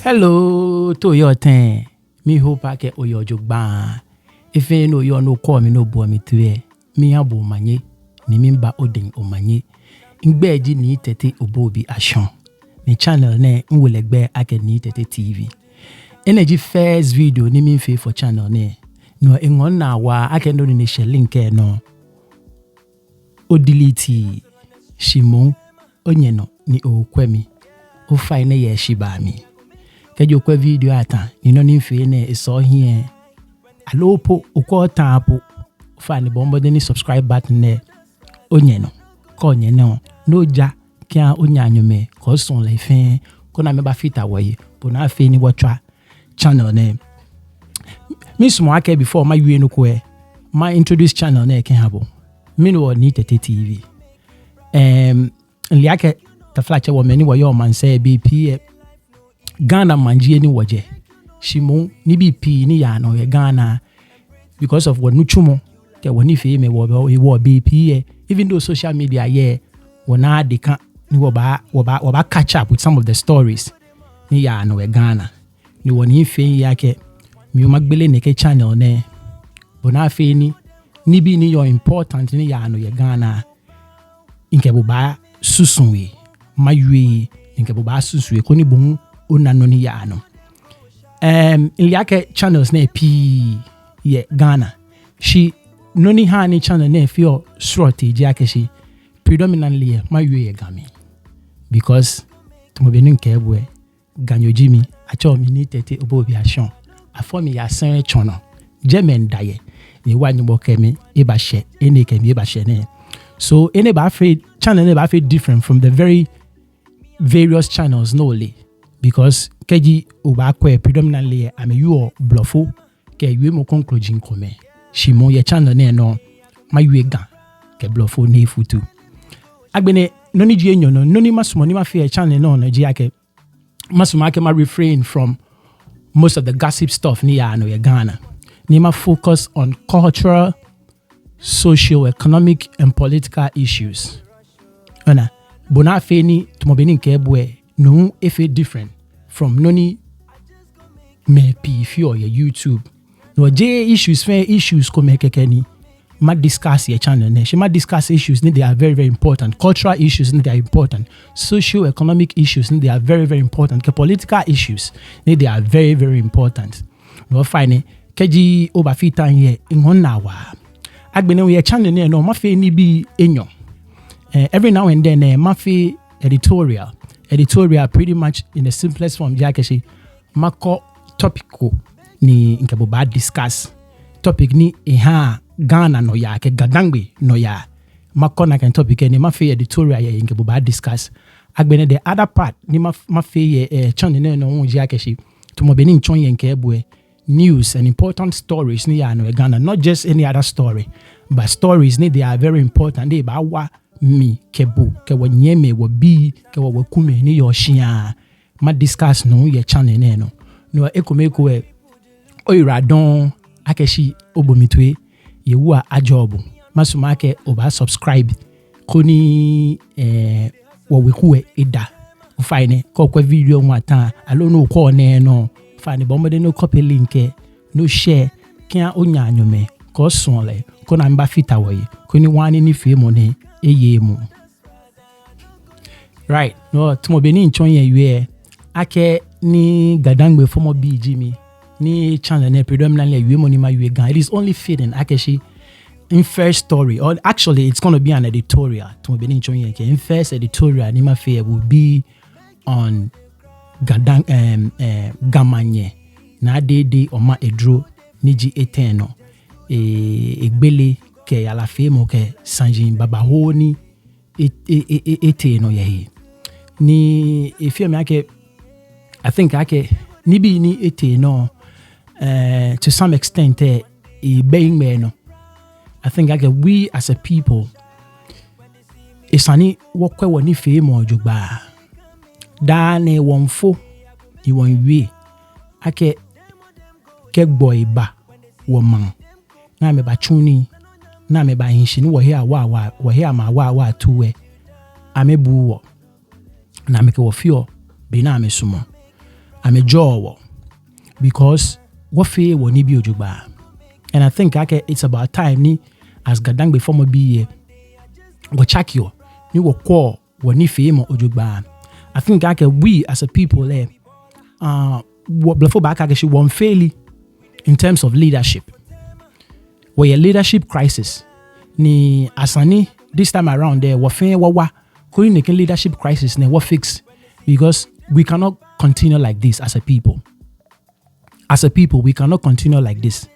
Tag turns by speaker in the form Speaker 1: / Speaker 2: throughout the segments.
Speaker 1: Hello to your thing. Me hope I get oyo jogba. If you know you no call me no boy me to me abo manye ni mimba odin omanye. Ingbeji ni tete obobi ashon. Ni channel ne nwelegbe ake ni tete TV. Energy first video ni minfe for channel ne. No engon na wa ake no ni share link no. O delete Shimon onyeno ni okwemi. O fine ye shibami. Kejo kwa video ata ino ni mfe ne iso here. Alopo ukwo tapo fine bombo de ni subscribe button ne onyeno. Ko nyeno no ja kia onyanyome ko son le fin ko na me ba fit awoye bo na fe ni watcha channel ne. Miss mo ake before my wie no ko my introduce channel ne ken habo. Me no ni tete TV. Liake ta flache wo meni wo yo man say BP Ghana manjie ni waje. Shimon ni BP ni ya no ye Ghana because of what nuchumo ke woni fe me wo BP even though social media wona de kan ni wo ba catch up with some of the stories ni ya no ye Ghana ni woni fe yake mi magbele ne ke channel ne bona fe ni bi ni yo important ni ya no ye Ghana inke bo ba susunwe maywe inke bo ba susunwe ko ni bon onano ni ya no yake channels na pi ye Ghana she noni hani channel na fio shortage yake she predominantly maywe ye gami because tumobenu nke ebwe ganyo jimi acho mi ni tete obobi ashon afomi ya sen chono jemen daye ni wanyu bokemi ebashe ene kemi ebashe ne. So any channel ne different from the very various channels no only because keji ubakwe predominantly ame you bluffo ke you mo conclusion kome shimo ye channel ne no maywe gan ke bluffo ne futu agbene noni ji enyo no noni masumo ni ma fe channel no na ji ake masumo ake ma refrain from most of the gossip stuff ni ya no ye Ghana ni ma focus on cultural, socio-economic and political issues. Ona bona feni tumobeni nkebwe no efe different from noni me pi fio ya YouTube. No je issues fair issues come kekeni ma discuss your channel ne. She ma discuss issues they are very very important. Cultural issues they are important. Socio-economic issues they are very very important. Ke political issues they are very very important. No fine keji obafitan here in na wa agbene we channel ne no mafe ni bi enyo every now and then mafe editorial pretty much in the simplest form jakeshi mako topico ni nkebo ba discuss topic ni Ghana no ya ke gadangbe no ya mako na kan topic ni mafe editorial ya nkebo ba discuss agbene the other part ni mafe channel ne no jakeshi tumobeni nchon ye nkebwe news and important stories ni ya no Ghana, not just any other story but stories they are very important they ba wa mi kebu ke wonyeme wo bi ke wo kume ni yo shia ma discuss no ye channel ne no ekomeko oyira don akeshi obomitwe ye wu ajobu masuma ke oba subscribe koni wo wekuwe ida fine ko kwa video nwata alo no ko ne no fine bombe no copy link no share kia onyanyome ko sonle ko na mba fitawoye ko ni wani ni fe mo ne eyemu right no tumobeni nchonye yue ake ni gadangbe fomo bgmi ni channel ne predominantly yue mo ni ma yue gan it is only fitting akeshi in first story or actually it's going to be an editorial tumobeni nchonye ke in first editorial ni ma fe will be on gamanye Naa Dedei Omaedru ni GA 10 no egbele ke ala femo ke sanjin baba ho ni no ye ni if you make I think ake ni bi ni ete no to some extent being me no I think ake we as a people isani wokwe woni femo jogba da ne wonfo ni wonwe ake ke boy ba woman na me ba chuni na me ba hinshi ni wo here wa tuwe ame buwo na meke wo fio be na ame sumo ame jaw because wo fe wo ni bi ojugba. And I think it's about time ni as gadang before mo be wo chakio ni wo ko wo ni fe mo ojugba. I think we as a people what before back she won fairly in terms of leadership. Where a leadership crisis ni asani this time around there what couldn't make a leadership crisis ne what fix because we cannot continue like this as a people. As a people we cannot continue like this.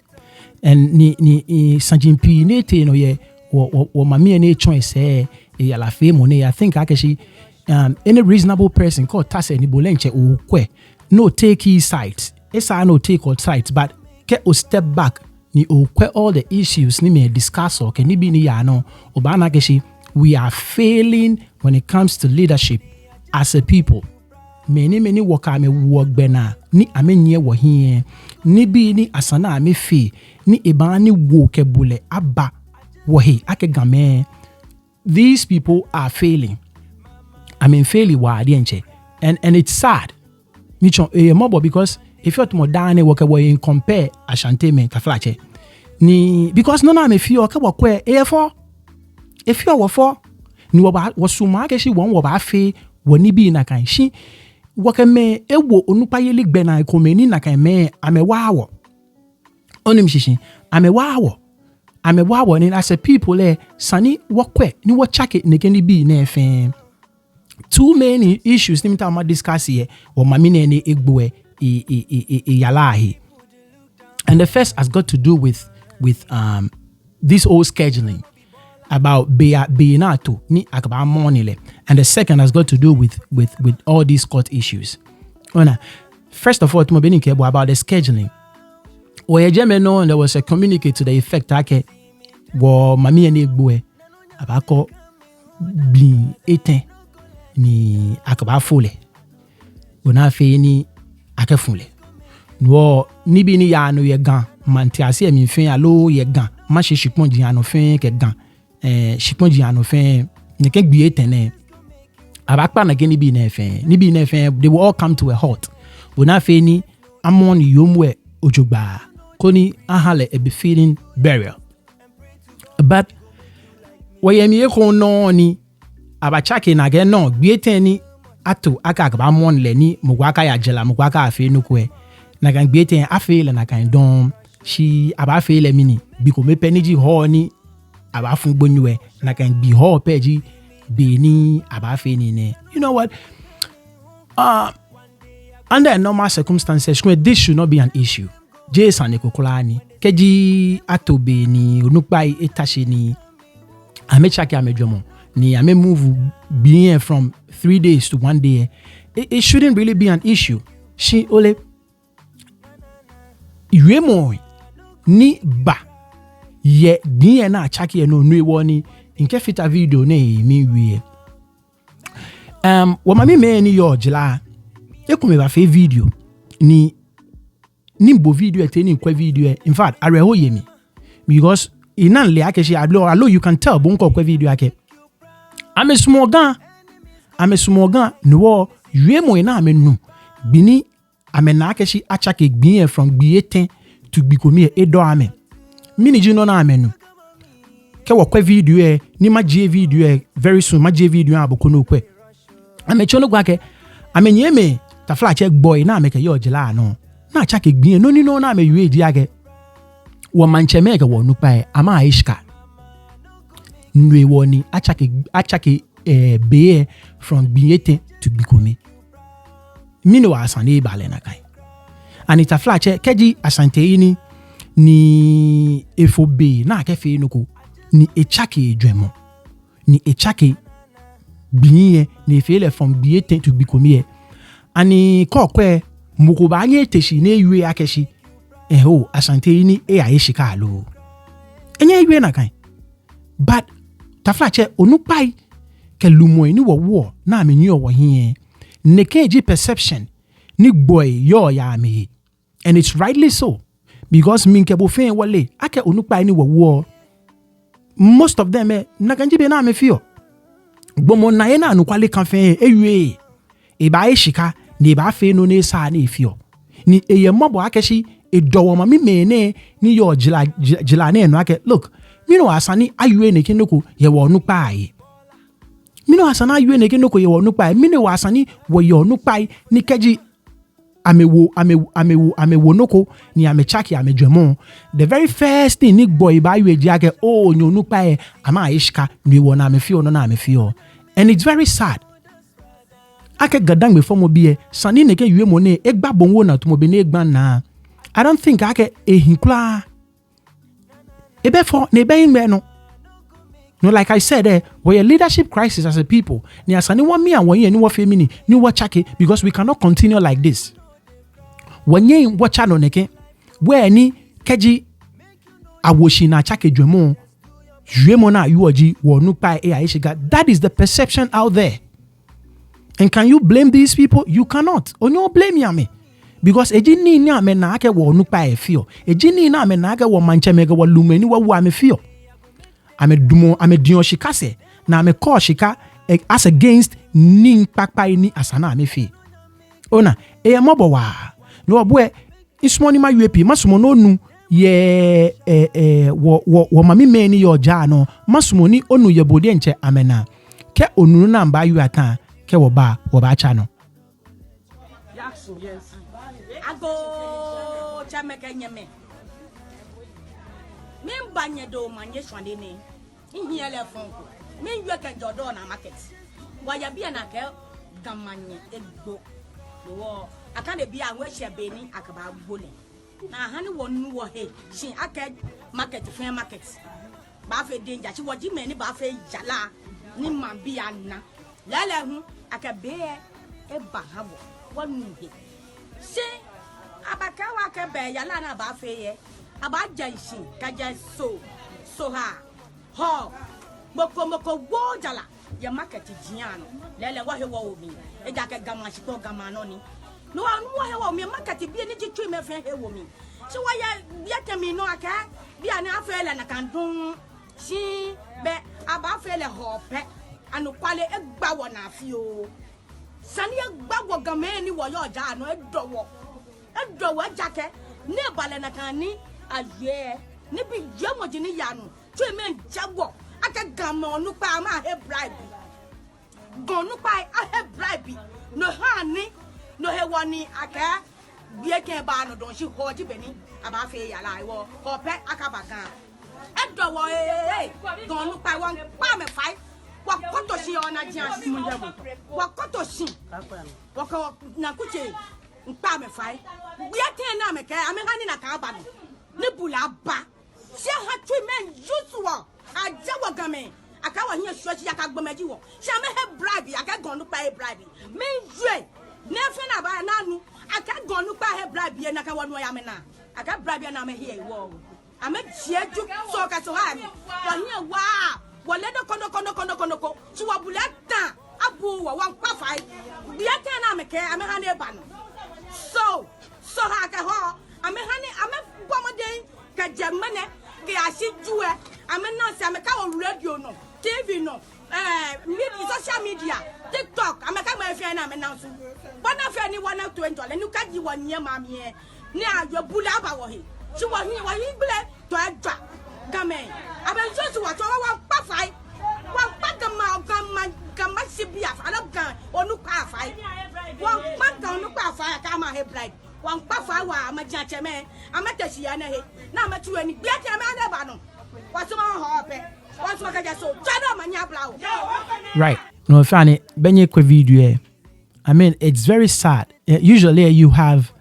Speaker 1: And ni sanjimpi nete no ye wo mami ne choice ya la fame ne I think actually any reasonable person called tase ni bolenche o kwe no take his sides. Esa no take all sides but ke o step back ni o kwe all the issues ni me discuss or ke ni bi ni ya no obana keshi we are failing when it comes to leadership as a people. Many work ame work bena ni amenye wo hie ni bi ni asana ame fe ni eba ni wo ke bule aba wo he ake game. These people are failing. I mean failing wa adienche and it's sad. Micho mobo because if you're more down work away compare Ashante me kaflache ni because no na me feel ka wakwe for if you were for ni wasuma ke shi won wo ba fe woni bi na kan shi wakame ewo onupa yeli gbe na komeni na kan me amewawo onim shishi amewawo ni as a people sani wakwe ni wo chake ne keni bi na efe too many issues ni mta ma discuss here or mami ne egbo yalahi. And the first has got to do with this whole scheduling about beinato ni akaba monile, and the second has got to do with all these court issues. First of all, to be about the scheduling. And there was a communique to the effect ake wo mami ne egbo abako bin 18 ni akaba fole ona fe ni akefule no ni bi ni ya no ye gan manti ase mi fe alo ye gan ma se shipon ji anu fe ke gan shipon ji anu fe ne ke gbe tene abakpa na ke ni bi na fe they will all come to a halt ona fe ni amon yomwe ojogba koni ahale e be feeling burial but wayemi e ko no ni abachake na ge no gbieteni ato aka ba mon le ni mugwaka ya jela mugwaka afi nukwe na kan gbieten afi le na kan don shi aba afi le mini biko me peniji ho ni aba fun gbonwe na kan bi ho peji be ni aba afi ni ne. You know what, under normal circumstances this should not be an issue. Jason ekokolani keji ato be ni onukpai etashi ni amechake amejomo ni ame move being from 3 days to 1 day. It shouldn't really be an issue. She ole yemo ni ba ye bien na chaki no nwe woni nke fita video ne mi wie wa mami me ni yo jila ekume ba fe video ni mbo video eteni kwa video in fact areho yemi because inan le ake shi allo you can tell bonko kwa video ake ame small gan no yemo ina ame nu bini ame na ake shi achake gbin from gbieten to gbikomi edo ame mini ji no na ame nu ke wo kwa video ni ma GA video very soon ma GA video aboko no kwe ame chono gwa ke ame nyeme ta fla check boy na ame ke yo jila no na achake gbin no ni no na ame yue di age wo mancheme ke wo nu pa ama aishka nwe woni achake be from biete to bikomi mini wa asane bale na kai anita flache keji asante ini ni efobe na kefe nuko ni echake dwemo ni echake biye ni fele from biete to bikomi ani kokwe muko anye teshi ne yue akeshi asante ini aishika alo enye yue na kai but taflache onupai ke lumo ni wo na amenyi owo hie ne keji perception ni boy yo ya me, and it's rightly so because min ke bo fen wole ake onupai ni wo most of them na kanji be na me fio Bomo na ye na anukwale kan fe ewie. E ba eshika ne ba fe no ne sa na efio. Ni eye mobo akeshi e dowo ma mi mene ni yo jila ne no ake. Look, mi no asani ayue ne kinoko ye wo nukpa aye. Mi no asana ayue ne kinoko ye wo nukpa aye. Mi no asani wo ye nukpa aye ni keji amewo noko ni amechaki amejwemo. The very first thing ni boy ba ayue jiake oh nyo nukpa aye ama ishka ni wo na amefio no na amefio. And it's very sad. Ake gadang before mo biye sani neke yue mo ne egba bongo na to mo be ne egba na. I don't think ake ehinkula ebe for ne be inbe no. No, like I said, we're a leadership crisis as a people. Ni asani wa mi and wanye ni wa femini ni wa chake because we cannot continue like this. Wanye wa chano neke we ni keji awoshi na chake jwemo na yuoji wo nupa e aishiga. That is the perception out there. And can you blame these people? You cannot. Onyo blame yame. Because ejini ni ame na ake wo nupa e fio. Ejini na ame na ake wo manchemege wo lumeni wo ame fio. Ame dion shika se. Na ame call shika as against ning pakpa ni asana ame fi. Ona, e mobo wa. No abwe, ismoni ma UAP, masumo no nu ye wo mami meni yo jano, masumo ni onu ye bodi enche amena. Ke onu na mba yu atan, ke wo ba chano.
Speaker 2: Yes. Ago chameke nyeme. Min banye do manye swande ne. Inhiele fonko. Min yeke jodo na market. Waya bia na ke gamanye egbo. Wo akande bia we shebeni akaba gbole. Na hani wonu wo he. Shin ake market fe market. Ba fe danger chi woji meni ba fe jala ni man bia na. Lele hu akabe e ba habo. Wonu he. Shin abaka wa ke be yala na ba fe ye. Aba janshi kaja so ha ho moko wo jala ya market jiano lele wa he wo mi e ja ke gama shi to gama no ni no anu wa he wo mi market bi ni jitu me fe he wo mi so wa ya temi no aka bi ani afele na kandun shi be aba afele ho pe anu kwale egba wo na afi o sani egba wo gama ni wo yo ja no edowo jake ne bale na kan ni aye ni bi jamo jini yanu to men jago aka gama onu pa ma he bribe gonu pa a he bribe no hani no he woni aka bie ke ba no don shi hoji beni aba fe ya la wo ho pe aka bagan edo wo gonu pa won pa me fai wa koto shi ona jian shi mu jabo wa koto shi wa ko na kuche mpa me fai bie ke na me ka ame hani na ka ba no ne bula ba se ha twi men jusuo ajawa game aka wa hia suachi aka gbamaji wo se ame he bribe aka gonu pa he bribe men jue ne fe na ba na nu aka gonu pa he bribe ye na ka wonu ya me na aka bribe na me he wo ame jieju so ka so ha wa hia wa le do kono ko so wa bula tan abu wa wan pa fai bia ten na me ke ame ha ne ba no so ha ka ho ame hani ame bomoden ka jamane ke ashi juwe ame na se ame ka o radio no TV no media social media TikTok ame ka ma fe na ame na so bona fe ni 120 le nu ka ji wonye ma me ni ayo bula ba wo he ti wo hi ble to adwa game ame so wa to wa pa fai wa pa gama sibia ala gan onu pa fai wa pa gan onu pa fai ka ma he blind wan pafa wa amaja cheme amatashi ya na he na amatu ani bia ke ma na ba no wasoma ho pe wasoma ka ja so jado manya blawo.
Speaker 1: Right. No funny benye kwa video. I mean it's very sad. Usually you have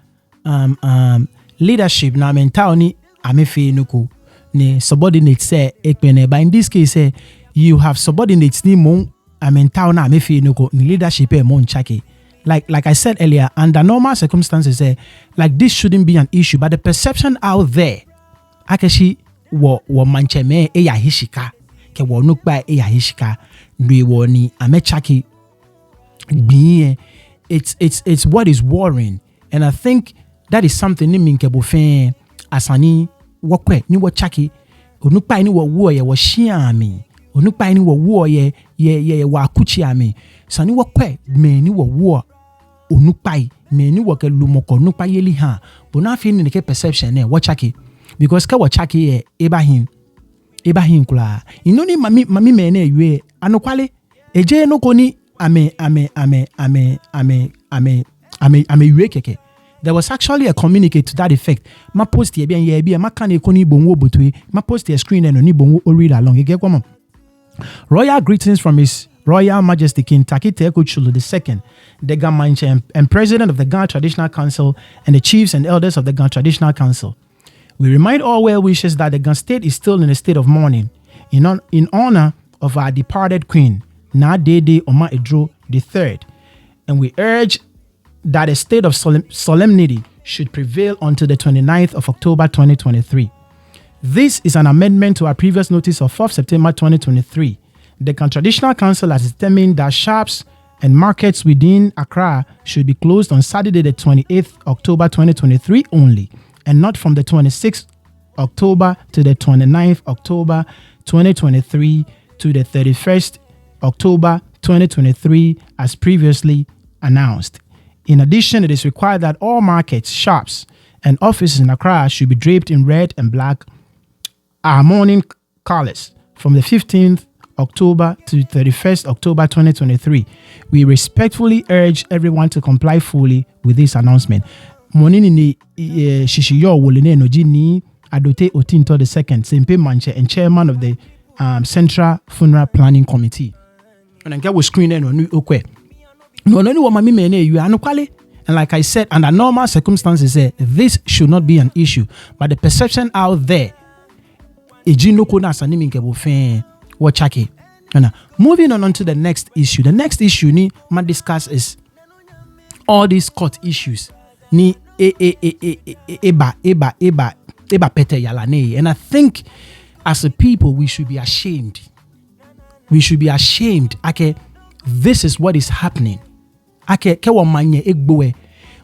Speaker 1: leadership na mental ni amefe nuko ni subordinates say ekpene, but in this case you have subordinates ni mo mental na amefe nuko ni leadership e mo nchake. Like I said earlier, under normal circumstances, like this shouldn't be an issue. But the perception out there, akashi wo mancheme ya hishika, ke wo nukba ya hishika, nwe wo ni amechaki biye. It's what is worrying, and I think that is something ni minke asani wakwe ni wachaki onukba ni wo ye wo shiami onupa ni wo wo ye wa kuchi ame sani wo kwe me ni wo wo onupa me ni wo ke lumoko onupa yeli ha bona fi ni ke perception wo chaki because ka wo chaki ye Ibrahim kula inoni mami me na ewe anokwale eje no koni ame ewe keke. There was actually a communique to that effect. Ma post ye bien ma kan e koni bonwo botwe ma post ye screen and oni bonwo o read along. You get come on. Royal greetings from His Royal Majesty King Takite Ekuchulu II, the Gamanche and President of the Ghana Traditional Council and the chiefs and elders of the Ghana Traditional Council. We remind all well wishers that the Ghana state is still in a state of mourning in honor of our departed Queen, Naa Dedei Omaedru III, and we urge that a state of solemnity should prevail until the 29th of October 2023. This is an amendment to our previous notice of 4th September 2023. The Traditional Council has determined that shops and markets within Accra should be closed on Saturday the 28th October 2023 only, and not from the 26th October to the 29th October 2023 to the 31st October 2023 as previously announced. In addition, it is required that all markets, shops, and offices in Accra should be draped in red and black, our mourning colors, from the 15th October to 31st October 2023. We respectfully urge everyone to comply fully with this announcement. Monini ni Shishiyo Wolene no Jini Adote Otinto II, Sempe Manche, and chairman of the Central Funeral Planning Committee. And I get with screen and no okwe. No, mami mene you are no quali. And like I said, under normal circumstances, this should not be an issue. But the perception out there, moving on to the next issue. The next issue ni ma discuss is all these court issues. Ni eba pete yalane. And I think as a people we should be ashamed. We should be ashamed. Okay, this is what is happening. Okay,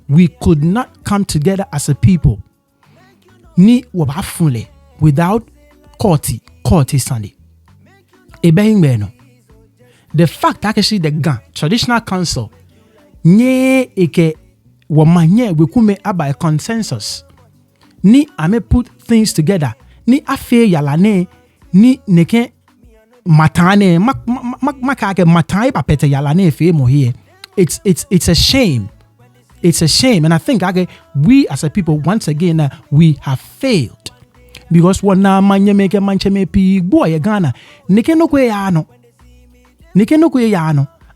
Speaker 1: we could not come together as a people. Ni wabafule without court Sunday. The fact that actually the Ghana Traditional Council nye eke wamanye wekume aba a consensus ni ame put things together ni afe yalane ni neke matane makake matai papete yalane fe mo here. It's a shame. It's a shame, and I think we as a people once again we have failed. Because wana manye meke manche me pi boy Ghana nike no kwe yano.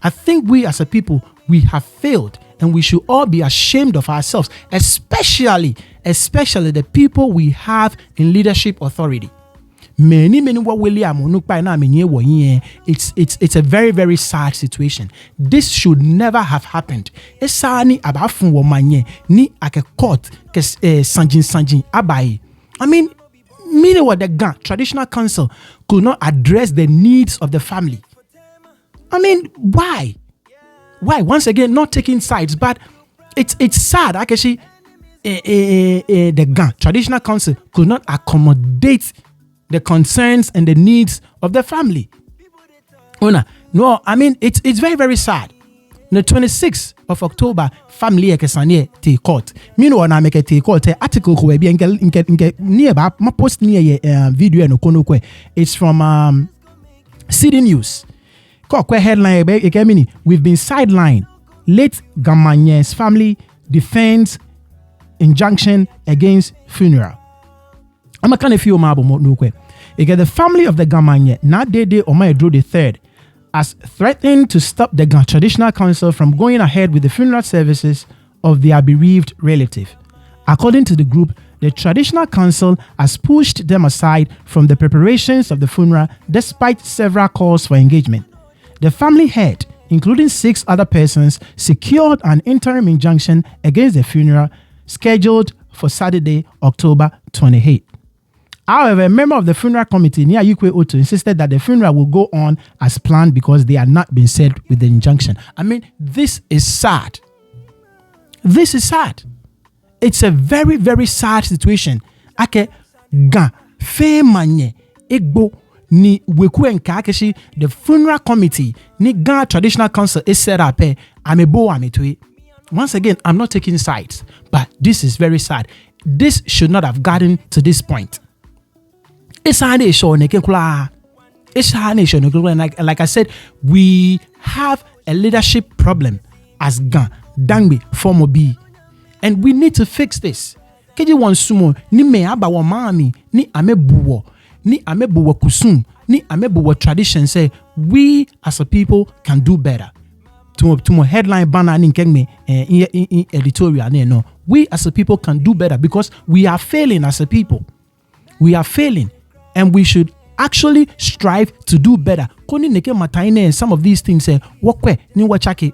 Speaker 1: I think we as a people we have failed, and we should all be ashamed of ourselves, especially the people we have in leadership authority. Many wa William onukpa na menye wo yin. It's a very, very sad situation. This should never have happened. Esani abafun wo manye ni ake court kes sanjin abai. I mean, meanwhile, the Ghana Traditional Council could not address the needs of the family. I mean, why? Once again, not taking sides, but it's sad. Actually, the Ghana Traditional Council could not accommodate the concerns and the needs of the family. No, I mean, it's very, very sad. The 26th of October, family ekesanye te court. Meanwhile, na make te court article ko be nke nearby ma post near video no kono kwe. It's from City News. Ko kwe headline be ekemini, we've been sidelined. Late Gamanye's family defends injunction against funeral. I'm a kind of few mabo no kwe. The family of the Gamanye, Naa Dedei Omaedru III, has threatened to stop the Ghana Traditional Council from going ahead with the funeral services of their bereaved relative. According to the group, the Traditional Council has pushed them aside from the preparations of the funeral despite several calls for engagement. The family head, including 6 other persons, secured an interim injunction against the funeral scheduled for Saturday, October 28. However, a member of the funeral committee, Nia Yukwe Otu, insisted that the funeral will go on as planned because they had not been served with the injunction. I mean, this is sad. This is sad. It's a very, very sad situation. Ake ga fe manye egbo ni weku enkakeshi the funeral committee ni Ghana Traditional Council is set up amebo ametwe. Once again, I'm not taking sides, but this is very sad. This should not have gotten to this point. It's a nation, like I said, we have a leadership problem as Ghana. Dangbe form B, and we need to fix this. Keji wan sumo ni me aba wa mami ni amebuwo kusum ni amebuwo tradition say we as a people can do better. To headline banner in Kengme in editorial no. We as a people can do better because we are failing as a people. We are failing, and we should actually strive to do better. Koni neke mataine some of these things say wokwe ni wachake.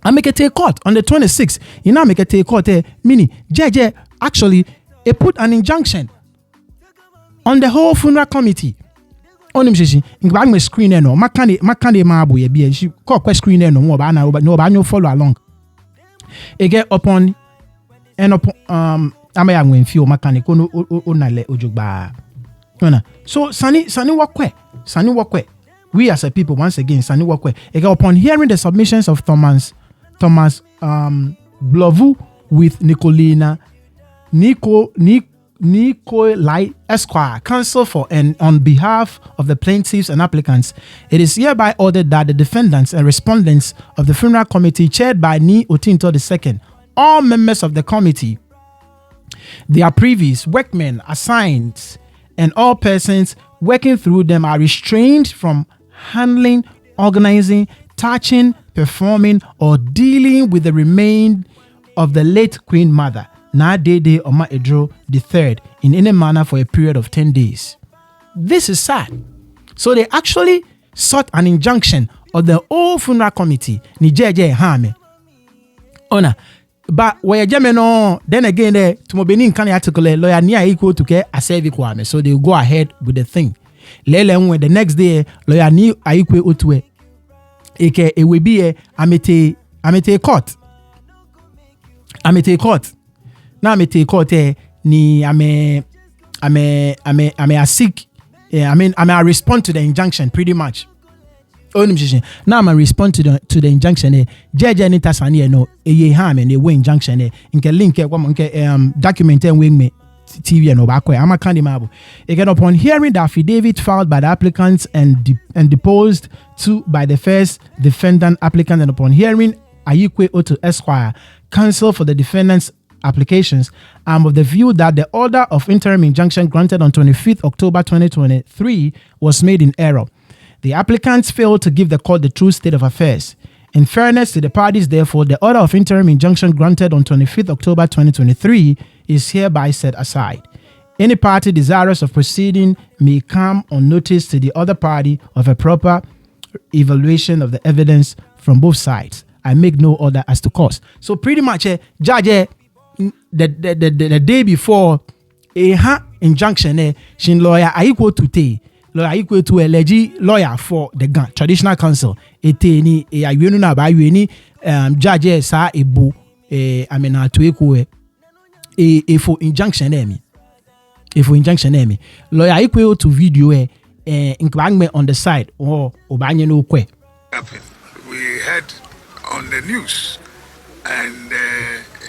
Speaker 1: I make a take court on the 26th. You know, make a take court. Mini JJ actually put an injunction on the whole funeral committee. On him she ngba me screen no makande maabu ye bia she call screen no mo ba na no ba no follow along. Again upon and upon amaya nwenfio makane ko no onale ojugba. So sani wakwe. We as a people once again sani wakwe. Again upon hearing the submissions of Thomas Blovu with Nicolai Esquire, counsel for and on behalf of the plaintiffs and applicants, it is hereby ordered that the defendants and respondents of the funeral committee chaired by Ni Otinto II, all members of the committee, their previous workmen assigned, and all persons working through them are restrained from handling, organizing, touching, performing, or dealing with the remains of the late Queen Mother, Naa Dedei Omaedru III, in any manner for a period of 10 days. This is sad. So they actually sought an injunction of the whole funeral committee. Ni jeje hame. Ona. But where no, then again, to Benin can article lawyer near equal to care a service. So they go ahead with the thing. Lele when the next day lawyer ni aikwe otwe. Eke it will be a amete court. Amete court. Now amete court ni ame a seek. I'm a respond to the injunction pretty much. Now I'm a respond to the injunction. Jeje ni tasani no eye ham and way injunction inke link document and wing me TV no back I'm a candy mabu. Again, upon hearing the affidavit filed by the applicants and deposed to by the first defendant applicant, and upon hearing Ayikwe Otu Esquire, counsel for the defendant's applications, I'm of the view that the order of interim injunction granted on 25th October 2023 was made in error. The applicants failed to give the court the true state of affairs. In fairness to the parties, therefore, the order of interim injunction granted on 25th October 2023 is hereby set aside. Any party desirous of proceeding may come on notice to the other party of a proper evaluation of the evidence from both sides. I make no order as to cause. So pretty much, judge, the day before a injunction, shin lawyer I equal to te. Lawyer equal to a legit lawyer for the Ghana Traditional Council. Eteni a yunu na ba yuni judge sa ebu amena to equal a for injunction emi. A for injunction emi. Lawyer equal to video including on the side or obanye no kwe.
Speaker 3: We heard on the news and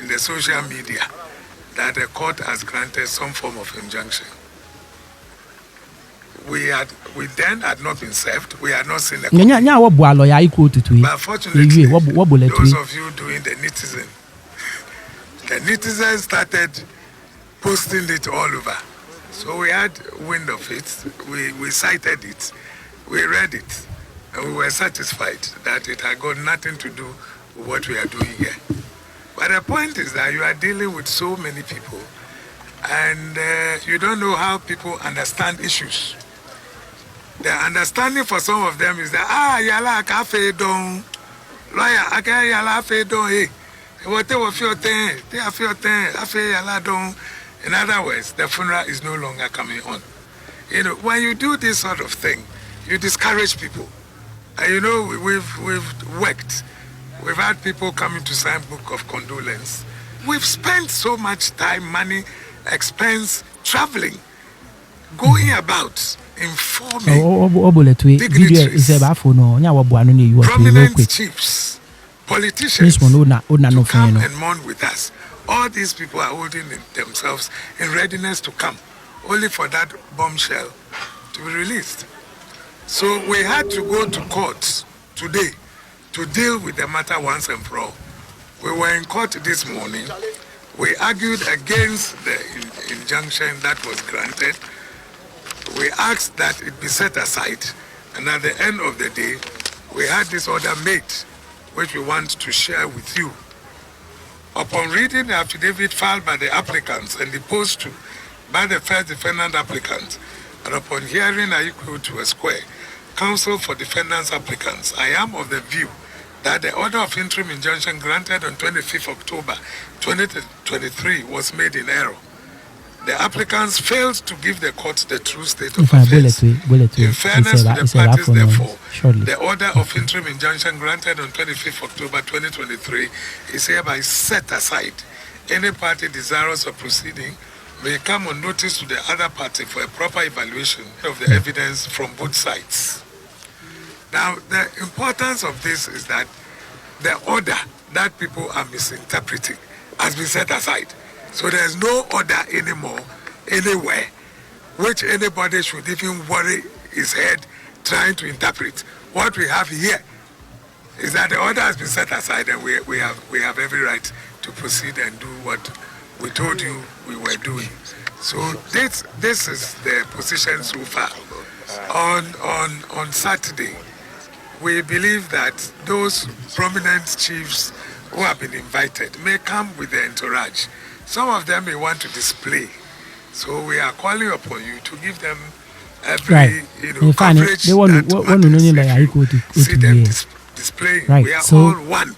Speaker 3: in the social media that the court has granted some form of injunction. We then had not been served. We had not seen the copy. But fortunately, those of you doing the netizens started posting it all over. So we had wind of it. We cited it. We read it. And we were satisfied that it had got nothing to do with what we are doing here. But the point is that you are dealing with so many people and you don't know how people understand issues. The understanding for some of them is that yala cafe don lawyer okay yala fe don hey what they feel thing they feel thing afe yala don. In other words, the funeral is no longer coming on. You know, when you do this sort of thing, you discourage people. And you know, we've worked. We've had people coming to sign book of condolence. We've spent so much time, money, expense, traveling, going about. informing dignitaries, prominent chiefs, politicians to come and mourn with us. All these people are holding themselves in readiness to come, only for that bombshell to be released. So we had to go to court today to deal with the matter once and for all. We were in court this morning. We argued against the injunction that was granted. We asked that it be set aside, and at the end of the day, we had this order made, which we want to share with you. Upon reading the affidavit filed by the applicants and deposed to by the first defendant applicant, and upon hearing are equal to a square, counsel for defendants applicants, I am of the view that the order of interim injunction granted on 25th October 2023 was made in error. The applicants failed to give the court the true state of affairs. In fairness to the parties, therefore, the order of interim injunction granted on 25th October 2023 is hereby set aside. Any party desirous of proceeding may come on notice to the other party for a proper evaluation of the evidence from both sides. Now, the importance of this is that the order that people are misinterpreting has been set aside. So there's no order anymore, anywhere, which anybody should even worry his head trying to interpret. What we have here is that the order has been set aside, and we have every right to proceed and do what we told you we were doing. So this is the position so far. On Saturday, we believe that those prominent chiefs who have been invited may come with their entourage. Some of them may want to display. So we are calling upon you to give them every coverage that matters. See them displaying. Right. We are all one.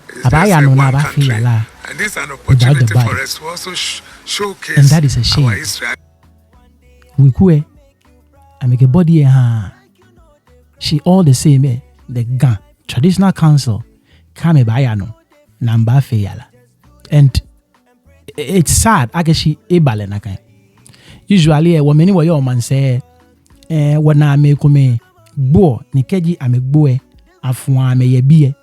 Speaker 3: It's just one country. And this is an opportunity for us to also showcase
Speaker 1: and that is a shame.
Speaker 3: Our history.
Speaker 1: We make a body she all the same the gun traditional council kame bayano namba feyala. And it's sad agashi ebale nakan. Usually womeni wo yo man say wana me kome gbo ni keji amegbo afun ame ye bie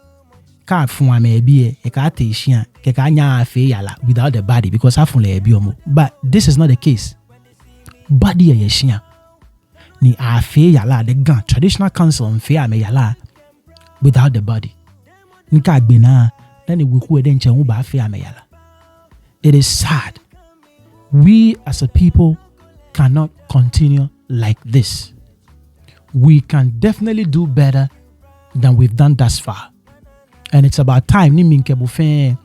Speaker 1: ka afun ame ye bie e ka te hia ke ka nya feyala without the body because afun le bi omo. But this is not the case. Body ye hia ni afe yala the gun traditional council mfe ame yala without the body nka agbe na then we ku eden che hu ba afe ame yala. It is sad. We as a people cannot continue like this. We can definitely do better than we've done thus far, and it's about time ni minke bu fe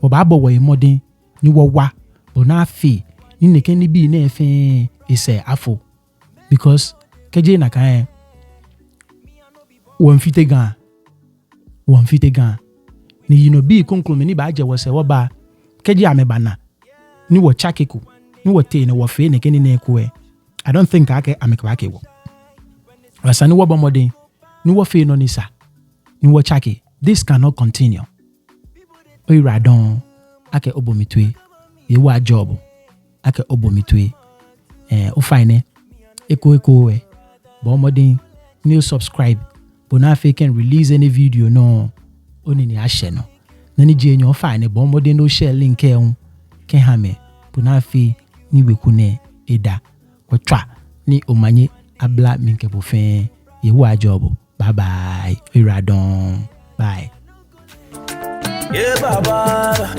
Speaker 1: obabo wo imodin ni wo wa bona afe ni neke ni bi na efe ise afo because keje na kan won fite gan ni bi konklome ni ba je wo se wo ba keje amebana ni wo chakeku ni wo te ni wo fe ne keni na ku I don't think ake amekaba ke wo wasani wo bomodin ni wo fe no ni sa ni wo chake. This cannot continue. Oiradon ake obomitwe ye wa job ake obomitwe o fine eko we bomodin new subscribe bona fe can release any video no oni ni ahye no na ni je nyo fine bomodin no share link e ho ke ha me bona fe ni weku ne eda kwatwa ni omanye abla minke bo fe ye wa job. Bye bye. Oiradon. Bye.
Speaker 4: Yeah, Baba.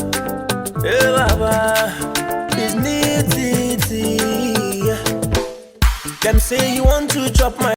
Speaker 4: It's neat. Them say you want to chop my